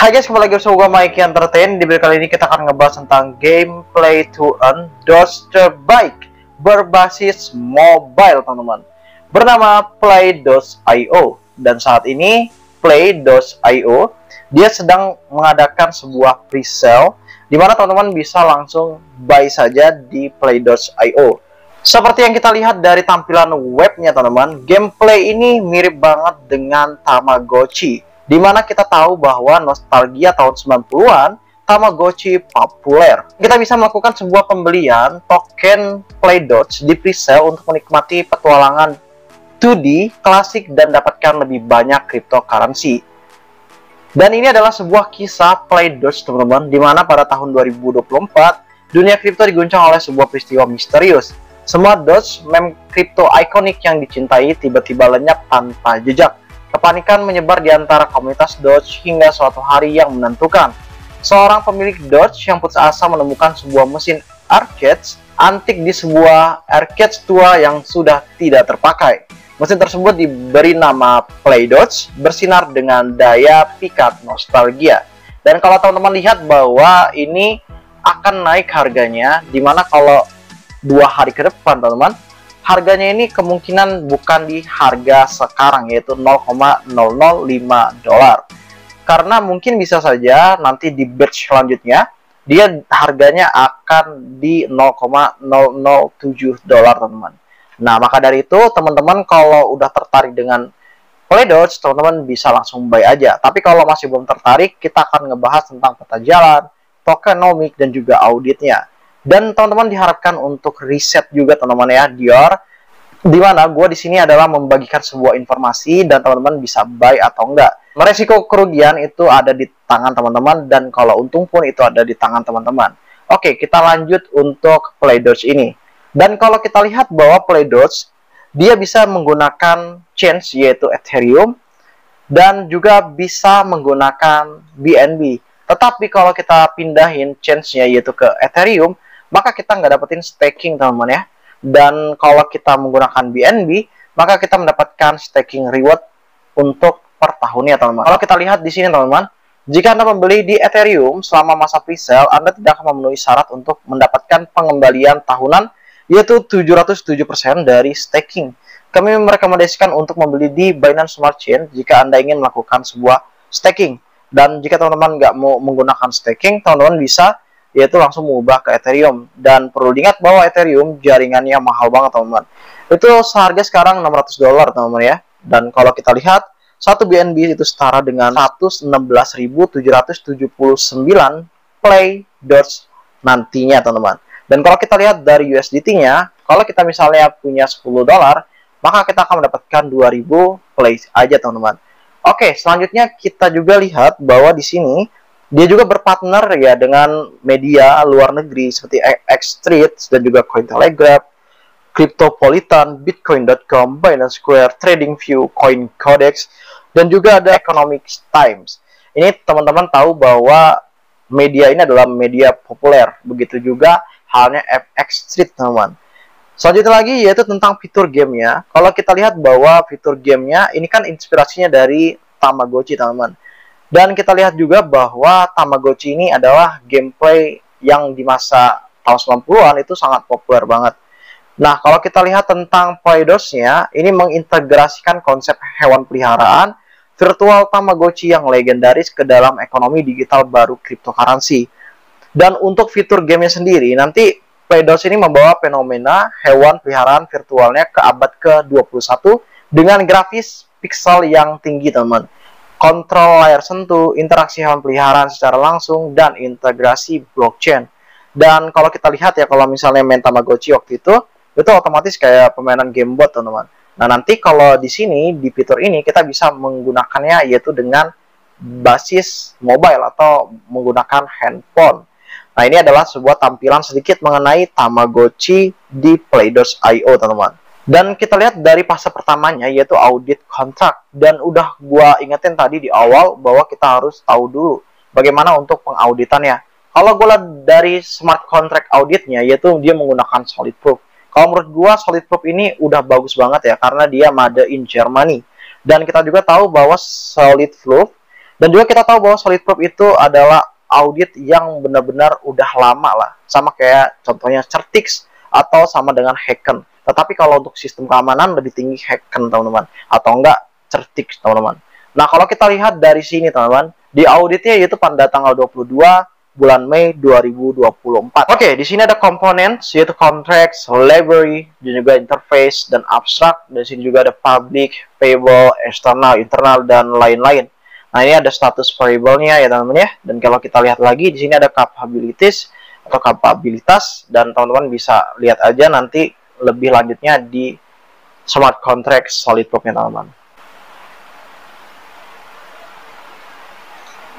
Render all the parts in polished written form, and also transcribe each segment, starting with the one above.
Hai guys, kembali lagi bersama gue Mikey Entertain. Di video kali ini kita akan ngebahas tentang gameplay to earn DOS terbaik berbasis mobile, teman-teman, bernama Play.io. Dan saat ini Play.io dia sedang mengadakan sebuah pre-sale di mana teman-teman bisa langsung buy saja di Play.io. Seperti yang kita lihat dari tampilan webnya, teman-teman, gameplay ini mirip banget dengan Tamagotchi, di mana kita tahu bahwa nostalgia tahun 90-an, Tamagotchi populer. Kita bisa melakukan sebuah pembelian token Playdots di presale untuk menikmati petualangan 2D klasik dan dapatkan lebih banyak cryptocurrency. Dan ini adalah sebuah kisah Playdots, teman-teman, di mana pada tahun 2024 dunia kripto diguncang oleh sebuah peristiwa misterius. Semua dots meme kripto ikonik yang dicintai tiba-tiba lenyap tanpa jejak. Kepanikan menyebar di antara komunitas Doge hingga suatu hari yang menentukan. Seorang pemilik Doge yang putus asa menemukan sebuah mesin arcade antik di sebuah arcade tua yang sudah tidak terpakai. Mesin tersebut diberi nama Play Doge, bersinar dengan daya pikat nostalgia. Dan kalau teman-teman lihat bahwa ini akan naik harganya, dimana kalau 2 hari ke depan, teman-teman, harganya ini kemungkinan bukan di harga sekarang, yaitu 0,005 dolar. Karena mungkin bisa saja nanti di batch selanjutnya dia harganya akan di 0,007 dolar, teman-teman. Nah, maka dari itu teman-teman kalau udah tertarik dengan Playdots, teman-teman bisa langsung buy aja. Tapi kalau masih belum tertarik, kita akan ngebahas tentang peta jalan, tokenomic, dan juga auditnya. Dan teman-teman diharapkan untuk riset juga, teman-teman, ya, Dior, dimana gue di sini adalah membagikan sebuah informasi dan teman-teman bisa buy atau enggak. Resiko kerugian itu ada di tangan teman-teman, dan kalau untung pun itu ada di tangan teman-teman. Oke, kita lanjut untuk Playdots ini. Dan kalau kita lihat bahwa Playdots dia bisa menggunakan chain yaitu Ethereum dan juga bisa menggunakan BNB. Tetapi kalau kita pindahin chain-nya yaitu ke Ethereum, maka kita nggak dapetin staking, teman-teman, ya. Dan kalau kita menggunakan BNB, maka kita mendapatkan staking reward untuk per tahunnya, teman-teman. Kalau kita lihat di sini, teman-teman, jika Anda membeli di Ethereum selama masa pre-sale, Anda tidak akan memenuhi syarat untuk mendapatkan pengembalian tahunan, yaitu 707% dari staking. Kami merekomendasikan untuk membeli di Binance Smart Chain jika Anda ingin melakukan sebuah staking. Dan jika teman-teman nggak mau menggunakan staking, teman-teman bisa yaitu langsung mengubah ke Ethereum. Dan perlu diingat bahwa Ethereum jaringannya mahal banget, teman-teman. Itu seharga sekarang 600 dolar, teman-teman, ya. Dan kalau kita lihat, satu BNB itu setara dengan 116.779 Play Dots nantinya, teman-teman. Dan kalau kita lihat dari USDT-nya, kalau kita misalnya punya 10 dolar, maka kita akan mendapatkan 2000 Play aja, teman-teman. Oke, selanjutnya kita juga lihat bahwa di sini dia juga berpartner ya dengan media luar negeri seperti X-Street dan juga Cointelegraph, Cryptopolitan, Bitcoin.com, Binance Square, TradingView, CoinCodex, dan juga ada Economic Times. Ini teman-teman tahu bahwa media ini adalah media populer. Begitu juga halnya X-Street, teman-teman. Selanjutnya lagi yaitu tentang fitur gamenya. Kalau kita lihat bahwa fitur gamenya ini kan inspirasinya dari Tamagotchi, teman-teman. Dan kita lihat juga bahwa Tamagotchi ini adalah gameplay yang di masa tahun 90-an itu sangat populer banget. Nah, kalau kita lihat tentang Playdots-nya, ini mengintegrasikan konsep hewan peliharaan virtual Tamagotchi yang legendaris ke dalam ekonomi digital baru cryptocurrency. Dan untuk fitur gamenya sendiri, nanti Playdots ini membawa fenomena hewan peliharaan virtualnya ke abad ke-21 dengan grafis pixel yang tinggi, teman-teman. Kontrol layar sentuh, interaksi hewan peliharaan secara langsung, dan integrasi blockchain. Dan kalau kita lihat ya, kalau misalnya main Tamagotchi waktu itu otomatis kayak permainan game bot, teman-teman. Nah, nanti kalau di sini, di fitur ini, kita bisa menggunakannya yaitu dengan basis mobile atau menggunakan handphone. Nah, ini adalah sebuah tampilan sedikit mengenai Tamagotchi di Play.io, teman-teman. Dan kita lihat dari fase pertamanya yaitu audit kontrak. Dan udah gua ingetin tadi di awal bahwa kita harus tahu dulu bagaimana untuk pengauditannya. Kalau gua lihat dari smart contract auditnya yaitu dia menggunakan solid proof. Kalau menurut gua solid proof ini udah bagus banget ya karena dia made in Germany. Dan kita juga tahu bahwa solid proof Dan juga kita tahu bahwa Solid Proof itu adalah audit yang benar-benar udah lama lah, sama kayak contohnya Certix atau sama dengan Hacken. Tetapi kalau untuk sistem keamanan lebih tinggi Hacken, teman-teman, atau enggak Certix, teman-teman. Nah, kalau kita lihat dari sini, teman-teman, di auditnya yaitu pada tanggal 22 bulan Mei 2024. Oke, di sini ada komponen yaitu contracts, library, dan juga interface dan abstract. Dan sini juga ada public, payable, external, internal, dan lain-lain. Nah, ini ada status variable-nya ya, teman-teman ya. Dan kalau kita lihat lagi di sini ada capabilities atau kapabilitas, dan teman-teman bisa lihat aja nanti lebih lanjutnya di smart contract Solid Proof-nya, teman-teman.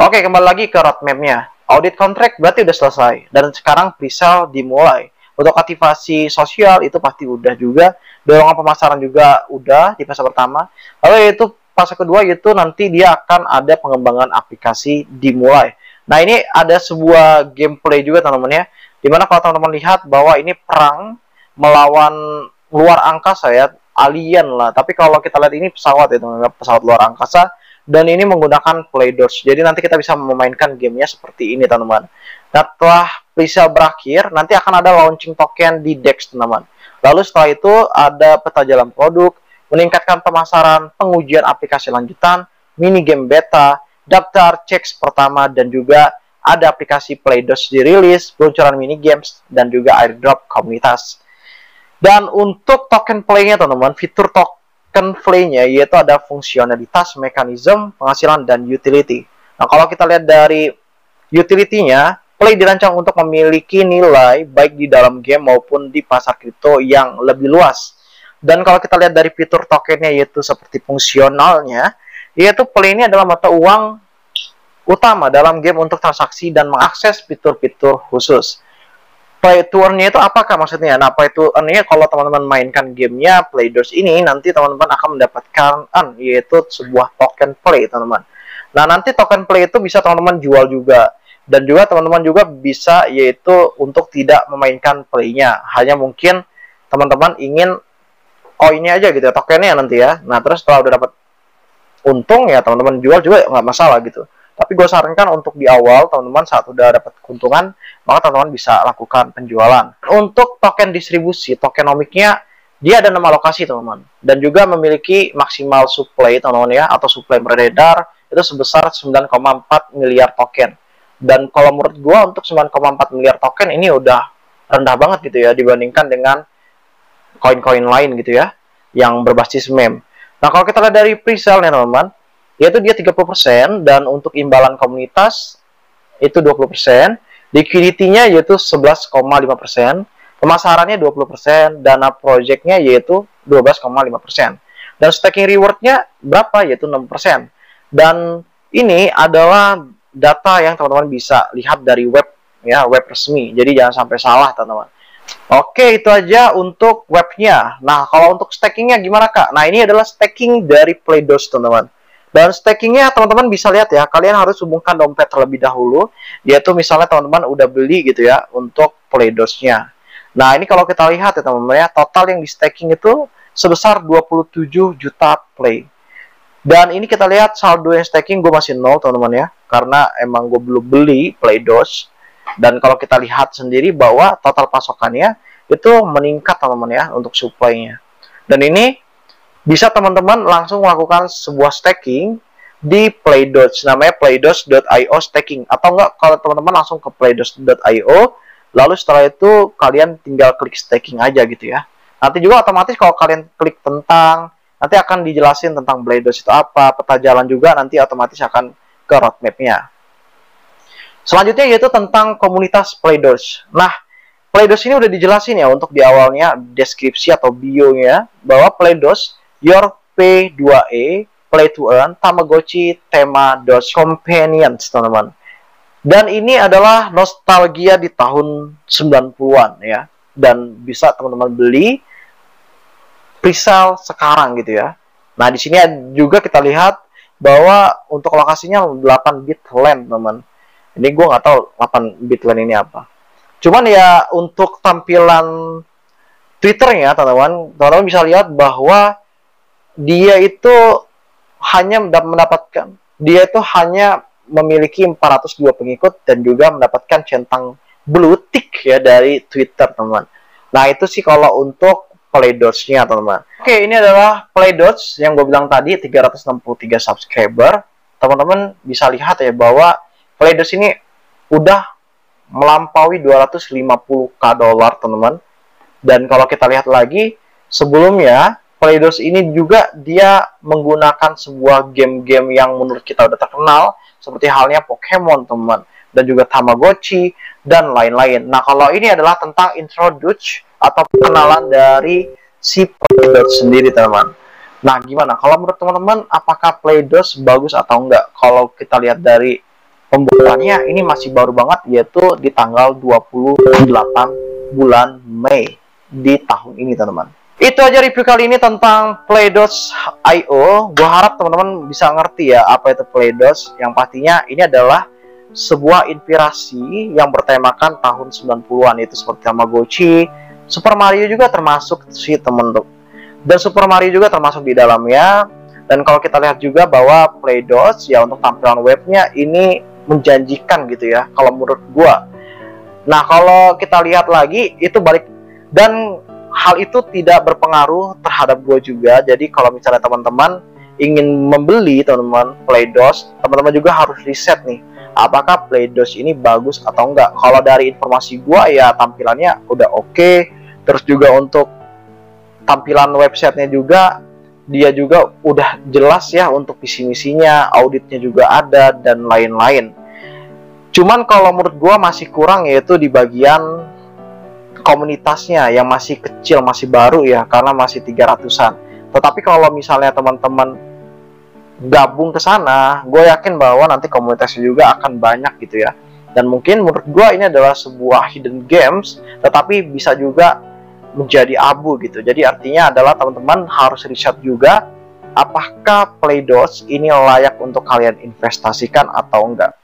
Oke, kembali lagi ke roadmap-nya. Audit contract berarti udah selesai, dan sekarang pre-sale dimulai. Untuk aktivasi sosial itu pasti udah juga, dorongan pemasaran juga udah di fase pertama. Lalu yaitu fase kedua, yaitu nanti dia akan ada pengembangan aplikasi dimulai. Nah, ini ada sebuah gameplay juga, teman-teman ya, dimana kalau teman-teman lihat bahwa ini perang melawan luar angkasa ya, alien lah. Tapi kalau kita lihat ini pesawat ya, teman-teman, pesawat luar angkasa. Dan ini menggunakan Play-Doh. Jadi nanti kita bisa memainkan gamenya seperti ini, teman-teman. Nah, setelah pre-sale berakhir, nanti akan ada launching token di DEX, teman-teman. Lalu setelah itu ada peta jalan produk, meningkatkan pemasaran, pengujian aplikasi lanjutan, mini game beta, daftar checks pertama, dan juga ada aplikasi Play-Doh dirilis, peluncuran mini games, dan juga airdrop komunitas. Dan untuk token play-nya, teman-teman, fitur token play-nya yaitu ada fungsionalitas, mekanisme, penghasilan, dan utility. Nah, kalau kita lihat dari utility-nya, Play dirancang untuk memiliki nilai baik di dalam game maupun di pasar kripto yang lebih luas. Dan kalau kita lihat dari fitur tokennya yaitu seperti fungsionalnya, yaitu Play ini adalah mata uang utama dalam game untuk transaksi dan mengakses fitur-fitur khusus. Play to earn-nya itu apakah maksudnya? Nah, play to earn-nya kalau teman-teman mainkan gamenya Play-Doh ini, nanti teman-teman akan mendapatkan yaitu sebuah token play, teman-teman. Nah, nanti token play itu bisa teman-teman jual juga. Dan juga teman-teman juga bisa yaitu untuk tidak memainkan play-nya. Hanya mungkin teman-teman ingin koinnya aja gitu ya, tokennya nanti ya. Nah, terus setelah udah dapat untung ya teman-teman jual juga nggak masalah gitu. Tapi gue sarankan untuk di awal, teman-teman saat udah dapat keuntungan, maka teman-teman bisa lakukan penjualan. Untuk token distribusi, tokenomiknya, dia ada 6 lokasi, teman-teman. Dan juga memiliki maksimal supply, teman-teman ya, atau supply beredar, itu sebesar 9,4 miliar token. Dan kalau menurut gue, untuk 9,4 miliar token, ini udah rendah banget gitu ya, dibandingkan dengan koin-koin lain gitu ya, yang berbasis meme. Nah, kalau kita lihat dari pre-sale nih, teman-teman, yaitu dia 30%, dan untuk imbalan komunitas itu 20%, liquidity-nya yaitu 11,5%, pemasarannya 20%, dana project-nya yaitu 12,5%, dan staking reward-nya berapa, yaitu 6%. Dan ini adalah data yang teman-teman bisa lihat dari web ya, web resmi, jadi jangan sampai salah, teman-teman. Oke, itu aja untuk webnya. Nah, kalau untuk stakingnya gimana, Kak? Nah, ini adalah staking dari Play-Doh, teman-teman. Dan stakingnya teman-teman bisa lihat ya, kalian harus hubungkan dompet terlebih dahulu, yaitu misalnya teman-teman udah beli gitu ya untuk Play-Doh-nya. Nah, ini kalau kita lihat ya teman-teman ya, total yang di staking itu sebesar 27 juta Play. Dan ini kita lihat saldo yang staking gue masih 0, teman-teman ya, karena emang gue belum beli Play-Doh. Dan kalau kita lihat sendiri bahwa total pasokannya itu meningkat, teman-teman ya, untuk supply-nya. Dan ini bisa teman-teman langsung melakukan sebuah staking di Play-Doh, namanya playdoh.io staking, atau enggak kalau teman-teman langsung ke playdoh.io, lalu setelah itu kalian tinggal klik staking aja gitu ya. Nanti juga otomatis kalau kalian klik tentang, nanti akan dijelasin tentang Play-Doh itu apa, peta jalan juga nanti otomatis akan ke roadmap-nya. Selanjutnya yaitu tentang komunitas Play-Doh. Nah, Play-Doh ini udah dijelasin ya untuk di awalnya deskripsi atau bio-nya, bahwa Play-Doh Your P2E, Play to Earn, Tamagotchi, Tema Doge Companions, teman-teman. Dan ini adalah nostalgia di tahun 90-an ya. Dan bisa teman-teman beli pre-sale sekarang gitu ya. Nah, di sini juga kita lihat bahwa untuk lokasinya 8 bit land, teman-teman. Ini gue nggak tahu 8 bit land ini apa. Cuman ya untuk tampilan Twitternya, teman-teman bisa lihat bahwa dia itu hanya mendapatkan dia itu hanya memiliki 402 pengikut dan juga mendapatkan centang blue tick ya dari Twitter, teman. Nah, itu sih kalau untuk Playdots-nya, teman-teman. Oke, ini adalah Playdots yang gue bilang tadi, 363 subscriber. Teman-teman bisa lihat ya bahwa Playdots ini udah melampaui 250k dolar, teman-teman. Dan kalau kita lihat lagi, sebelumnya Playdots ini juga dia menggunakan sebuah game-game yang menurut kita udah terkenal, seperti halnya Pokemon, teman, dan juga Tamagotchi, dan lain-lain. Nah, kalau ini adalah tentang introduce atau pengenalan dari si Playdots sendiri, teman-teman. Nah, gimana? Kalau menurut teman-teman, apakah Playdots bagus atau enggak? Kalau kita lihat dari pembuatannya, ini masih baru banget, yaitu di tanggal 28 bulan Mei di tahun ini, teman-teman. Itu aja review kali ini tentang Playdots.io. Gue harap teman-teman bisa ngerti ya apa itu Playdots. Yang pastinya ini adalah sebuah inspirasi yang bertemakan tahun 90-an, itu seperti Tamagotchi, Super Mario juga termasuk sih, teman-teman. Dan Super Mario juga termasuk di dalamnya. Dan kalau kita lihat juga bahwa Playdots ya untuk tampilan webnya ini menjanjikan gitu ya kalau menurut gua. Nah, kalau kita lihat lagi itu balik, dan hal itu tidak berpengaruh terhadap gua juga. Jadi kalau misalnya teman-teman ingin membeli, teman-teman, Playdots, teman-teman juga harus riset nih apakah Playdots ini bagus atau enggak. Kalau dari informasi gua ya tampilannya udah oke. Terus juga untuk tampilan websitenya juga dia juga udah jelas ya untuk visi misinya, auditnya juga ada, dan lain-lain. Cuman kalau menurut gua masih kurang yaitu di bagian komunitasnya yang masih kecil, masih baru ya, karena masih 300-an. Tetapi kalau misalnya teman-teman gabung ke sana, gue yakin bahwa nanti komunitasnya juga akan banyak gitu ya. Dan mungkin menurut gue ini adalah sebuah hidden games, tetapi bisa juga menjadi abu gitu. Jadi artinya adalah teman-teman harus riset juga apakah Playdots ini layak untuk kalian investasikan atau enggak.